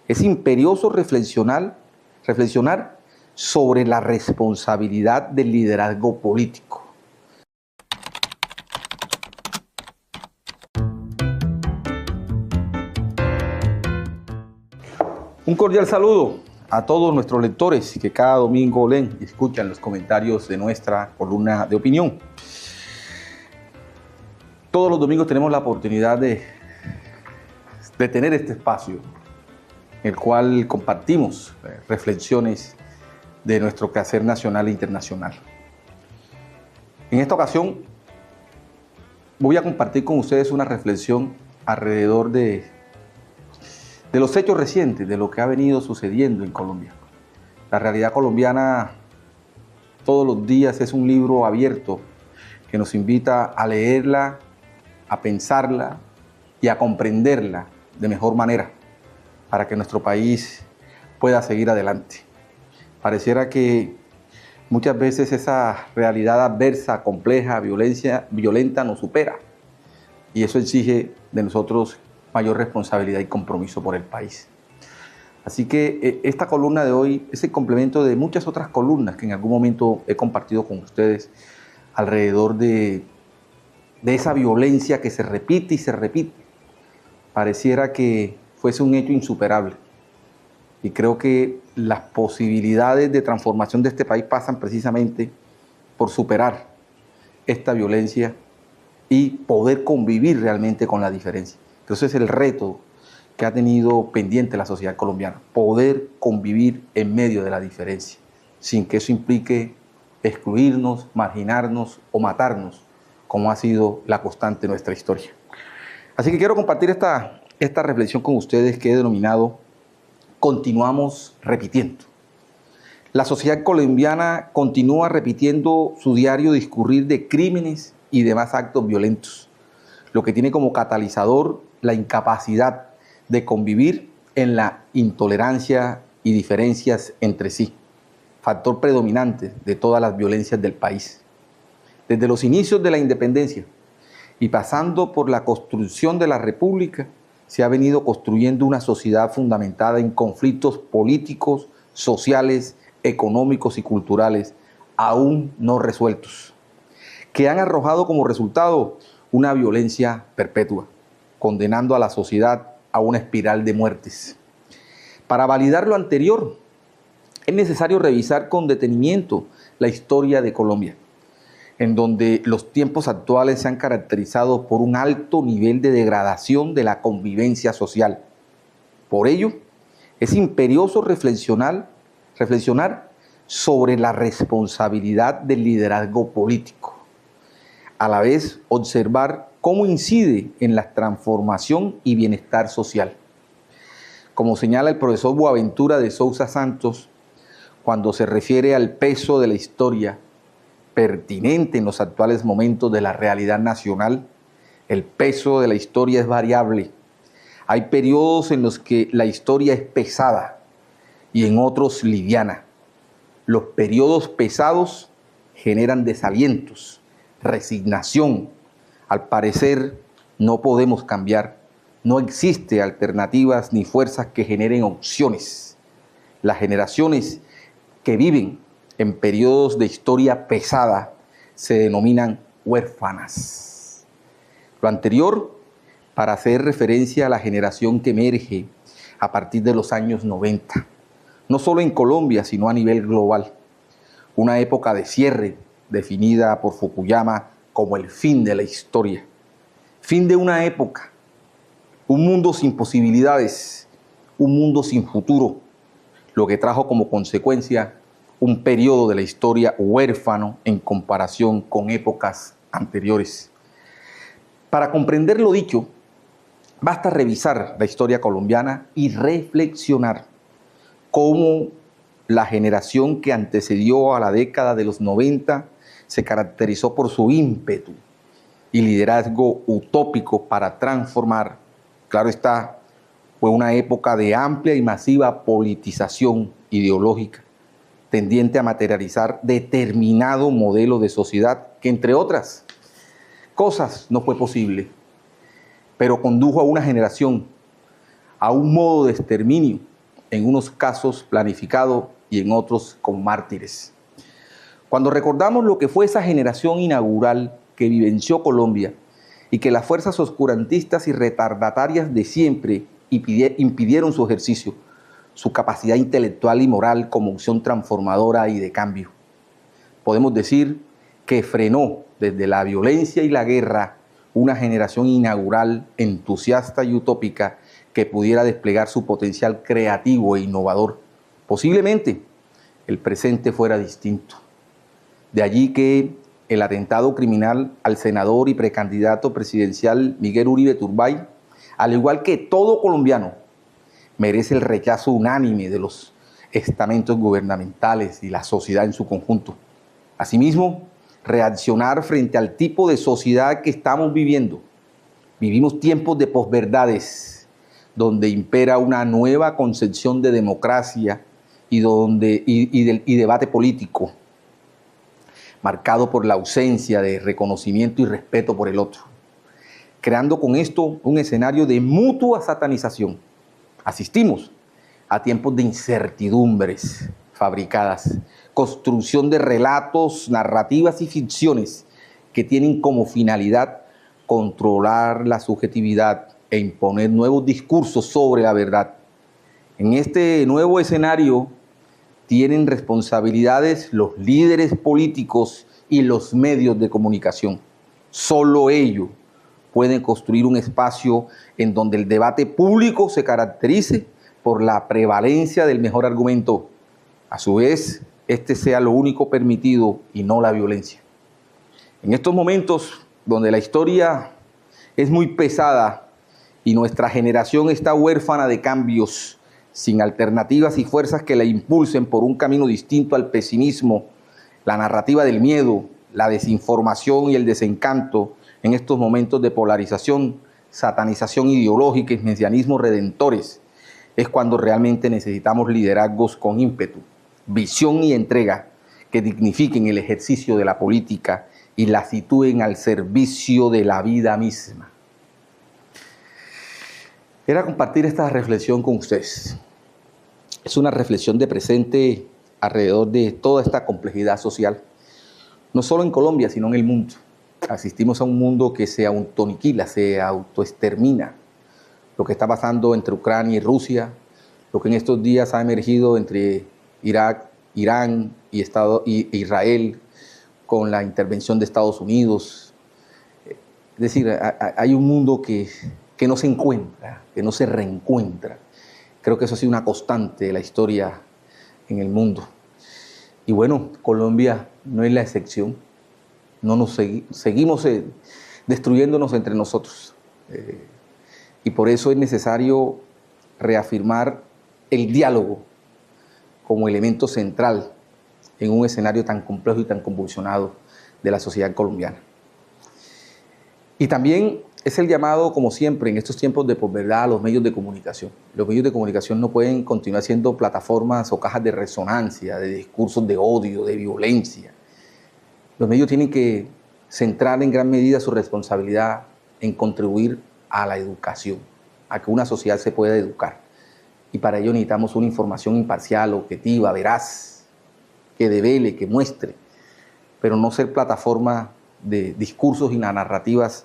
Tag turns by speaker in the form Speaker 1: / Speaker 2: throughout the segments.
Speaker 1: Es imperioso reflexionar sobre la responsabilidad del liderazgo político. Un cordial saludo a todos nuestros lectores que cada domingo leen y escuchan los comentarios de nuestra columna de opinión. Todos los domingos tenemos la oportunidad de tener este espacio en el cual compartimos reflexiones de nuestro quehacer nacional e internacional. En esta ocasión voy a compartir con ustedes una reflexión alrededor de los hechos recientes, de lo que ha venido sucediendo en Colombia. La realidad colombiana todos los días es un libro abierto que nos invita a leerla, a pensarla y a comprenderla de mejor manera para que nuestro país pueda seguir adelante. Pareciera que muchas veces esa realidad adversa, compleja, violenta nos supera y eso exige de nosotros mayor responsabilidad y compromiso por el país. Así que esta columna de hoy es el complemento de muchas otras columnas que en algún momento he compartido con ustedes alrededor de esa violencia que se repite y se repite. Pareciera que fuese un hecho insuperable. Y creo que las posibilidades de transformación de este país pasan precisamente por superar esta violencia y poder convivir realmente con la diferencia. Entonces el reto que ha tenido pendiente la sociedad colombiana, poder convivir en medio de la diferencia, sin que eso implique excluirnos, marginarnos o matarnos, como ha sido la constante de nuestra historia. Así que quiero compartir esta reflexión con ustedes que he denominado Continuamos repitiendo. La sociedad colombiana continúa repitiendo su diario discurrir de crímenes y demás actos violentos, lo que tiene como catalizador la incapacidad de convivir en la intolerancia y diferencias entre sí, factor predominante de todas las violencias del país. Desde los inicios de la independencia y pasando por la construcción de la República, se ha venido construyendo una sociedad fundamentada en conflictos políticos, sociales, económicos y culturales aún no resueltos, que han arrojado como resultado una violencia perpetua, condenando a la sociedad a una espiral de muertes. Para validar lo anterior, es necesario revisar con detenimiento la historia de Colombia, en donde los tiempos actuales se han caracterizado por un alto nivel de degradación de la convivencia social. Por ello, es imperioso reflexionar sobre la responsabilidad del liderazgo político. A la vez, observar cómo incide en la transformación y bienestar social. Como señala el profesor Boaventura de Sousa Santos, cuando se refiere al peso de la historia pertinente en los actuales momentos de la realidad nacional, el peso de la historia es variable. Hay periodos en los que la historia es pesada y en otros liviana. Los periodos pesados generan desalientos, resignación. Al parecer no podemos cambiar, no existen alternativas ni fuerzas que generen opciones. Las generaciones que viven en periodos de historia pesada se denominan huérfanas. Lo anterior para hacer referencia a la generación que emerge a partir de los años 90, no solo en Colombia, sino a nivel global. Una época de cierre definida por Fukuyama como el fin de la historia. Fin de una época, un mundo sin posibilidades, un mundo sin futuro, lo que trajo como consecuencia un periodo de la historia huérfano en comparación con épocas anteriores. Para comprender lo dicho, basta revisar la historia colombiana y reflexionar cómo la generación que antecedió a la década de los 90 se caracterizó por su ímpetu y liderazgo utópico para transformar. Claro está, fue una época de amplia y masiva politización ideológica, tendiente a materializar determinado modelo de sociedad que, entre otras cosas, no fue posible, pero condujo a una generación a un modo de exterminio en unos casos planificado y en otros con mártires. Cuando recordamos lo que fue esa generación inaugural que vivenció Colombia y que las fuerzas oscurantistas y retardatarias de siempre impidieron su ejercicio, su capacidad intelectual y moral como opción transformadora y de cambio, podemos decir que frenó desde la violencia y la guerra una generación inaugural, entusiasta y utópica que pudiera desplegar su potencial creativo e innovador. Posiblemente el presente fuera distinto. De allí que el atentado criminal al senador y precandidato presidencial Miguel Uribe Turbay, al igual que todo colombiano, merece el rechazo unánime de los estamentos gubernamentales y la sociedad en su conjunto. Asimismo, reaccionar frente al tipo de sociedad que estamos viviendo. Vivimos tiempos de posverdades, donde impera una nueva concepción de democracia y debate político, marcado por la ausencia de reconocimiento y respeto por el otro, creando con esto un escenario de mutua satanización. Asistimos a tiempos de incertidumbres fabricadas, construcción de relatos, narrativas y ficciones que tienen como finalidad controlar la subjetividad e imponer nuevos discursos sobre la verdad. En este nuevo escenario tienen responsabilidades los líderes políticos y los medios de comunicación. Solo ellos pueden construir un espacio en donde el debate público se caracterice por la prevalencia del mejor argumento. A su vez, este sea lo único permitido y no la violencia. En estos momentos donde la historia es muy pesada y nuestra generación está huérfana de cambios, sin alternativas y fuerzas que la impulsen por un camino distinto al pesimismo, la narrativa del miedo, la desinformación y el desencanto, en estos momentos de polarización, satanización ideológica y mesianismos redentores, es cuando realmente necesitamos liderazgos con ímpetu, visión y entrega que dignifiquen el ejercicio de la política y la sitúen al servicio de la vida misma. Era compartir esta reflexión con ustedes. Es una reflexión de presente alrededor de toda esta complejidad social, no solo en Colombia, sino en el mundo. Asistimos a un mundo que se autoaniquila, se autoextermina. Lo que está pasando entre Ucrania y Rusia, lo que en estos días ha emergido entre Irak, Irán y Israel con la intervención de Estados Unidos. Es decir, hay un mundo que no se encuentra, que no se reencuentra. Creo que eso ha sido una constante de la historia en el mundo. Y bueno, Colombia no es la excepción. No nos seguimos destruyéndonos entre nosotros. Y por eso es necesario reafirmar el diálogo como elemento central en un escenario tan complejo y tan convulsionado de la sociedad colombiana. Y también es el llamado, como siempre, en estos tiempos de posverdad, a los medios de comunicación. Los medios de comunicación no pueden continuar siendo plataformas o cajas de resonancia, de discursos de odio, de violencia. Los medios tienen que centrar en gran medida su responsabilidad en contribuir a la educación, a que una sociedad se pueda educar. Y para ello necesitamos una información imparcial, objetiva, veraz, que devele, que muestre, pero no ser plataforma de discursos y narrativas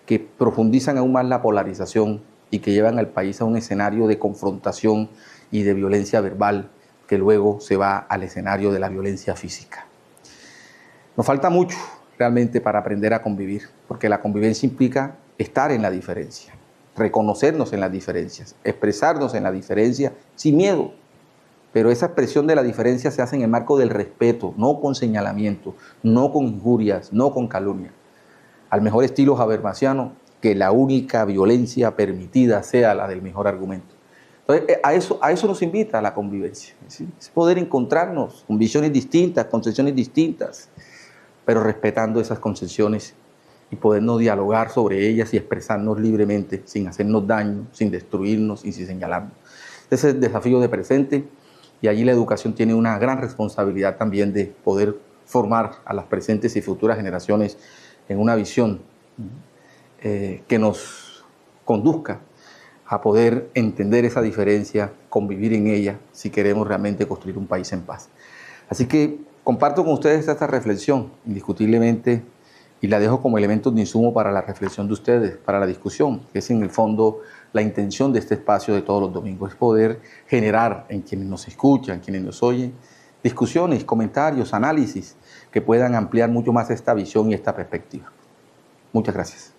Speaker 1: que profundizan aún más la polarización y que llevan al país a un escenario de confrontación y de violencia verbal que luego se va al escenario de la violencia física. Nos falta mucho realmente para aprender a convivir, porque la convivencia implica estar en la diferencia, reconocernos en las diferencias, expresarnos en la diferencia sin miedo. Pero esa expresión de la diferencia se hace en el marco del respeto, no con señalamiento, no con injurias, no con calumnia. Al mejor estilo habermasiano, que la única violencia permitida sea la del mejor argumento. Entonces, a eso nos invita la convivencia, ¿sí? Es poder encontrarnos con visiones distintas, concepciones distintas, pero respetando esas concepciones y podernos dialogar sobre ellas y expresarnos libremente, sin hacernos daño, sin destruirnos y sin señalarnos. Ese es el desafío de presente, y allí la educación tiene una gran responsabilidad también de poder formar a las presentes y futuras generaciones en una visión que nos conduzca a poder entender esa diferencia, convivir en ella, si queremos realmente construir un país en paz. Así que comparto con ustedes esta reflexión, indiscutiblemente, y la dejo como elemento de insumo para la reflexión de ustedes, para la discusión, que es en el fondo la intención de este espacio de todos los domingos, es poder generar en quienes nos escuchan, quienes nos oyen, discusiones, comentarios, análisis que puedan ampliar mucho más esta visión y esta perspectiva. Muchas gracias.